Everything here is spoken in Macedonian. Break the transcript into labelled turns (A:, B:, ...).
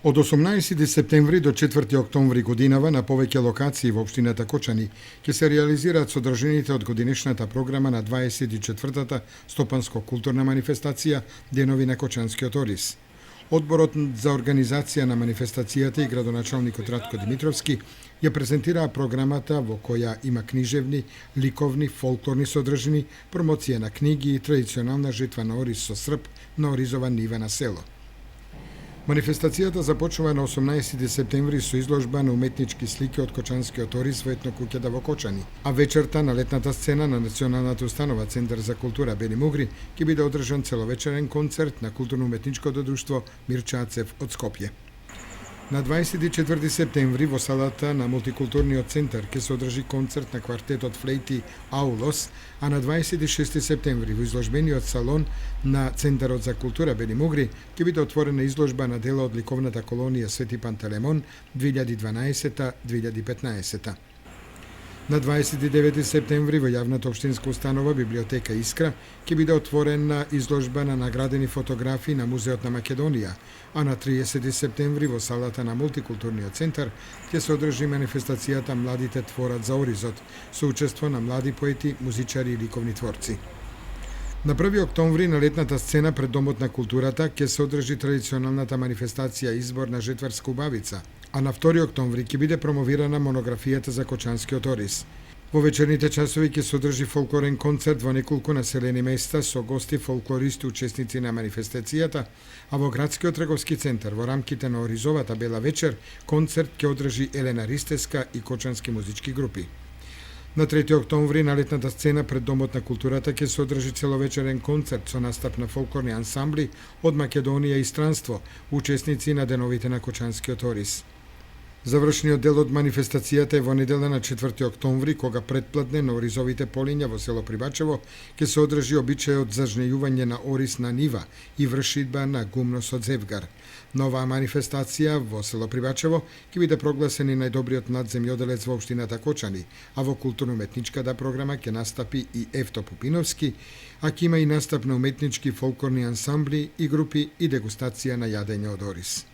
A: Од 18 септември до 4 октомври годинава на повеќе локации во општината Кочани ќе се реализираат содржините од годинешната програма на 24-та стопанско-културна манифестација Денови на Кочанскиот ориз. Одборот за организација на манифестацијата и градоначалникот Радко Димитровски ја презентираа програмата во која има книжевни, ликовни, фолклорни содржини, промоција на книги и традиционална жетва на ориз со срп на оризова нива на село. Манифестацијата започнува на 18 септември со изложба на уметнички слики од Кочанскиот ориз во етно куќата во Кочани, а вечерта на летната сцена на Националната установа Центар за култура Бели Мугри ќе биде одржан целовечерен концерт на културно-уметничкото друштво Мирча Ацев од Скопје. На 24 септември во салата на Мултикултурниот центар ќе се одржи концерт на квартетот флејти Аулос, а на 26 септември во изложбениот салон на Центарот за култура Бели Мугри ќе биде отворена изложба на дела од ликовната колонија Свети Пантелемон 2012-2015. На 29 септември во јавната општинска установа Библиотека Искра ќе биде отворена изложба на наградени фотографии на Музеот на Македонија, а на 30 септември во салата на Мултикултурниот центар ќе се одржи манифестацијата Младите творат за оризот, со учество на млади поети, музичари и ликовни творци. На 1 октомври на летната сцена пред Домот на културата ќе се одржи традиционалната манифестација Избор на жетварска убавица, а на 2 октомври ќе биде промовирана монографијата за Кочанскиот ориз. Во вечерните часови ќе се одржи фолклорен концерт во неколку населени места со гости фолклористи учесници на манифестацијата, а во градскиот трговски центар во рамките на оризовата бела вечер концерт ќе одржи Елена Ристеска и кочански музички групи. На 3 октомври на летната сцена пред Домот на културата ќе се одржи целовечерен концерт со настап на фолклорни ансамбли од Македонија и странство, учесници на Деновите на Кочанскиот ориз. Завршниот дел од манифестацијата е во недела на 4 октомври, кога предпладне на оризовите полиња во село Прибачево ќе се одржи обичајот за жнејување на ориз на нива и вршидба на гумно со зевгар. На оваа манифестација во село Прибачево ќе биде прогласен и најдобриот надземјоделец во општината Кочани, а во културно-уметничката програма ќе настапи и Евто Пупиновски, а ќе има и настап на уметнички фолклорни ансамбли и групи и дегустација на јадење од ориз.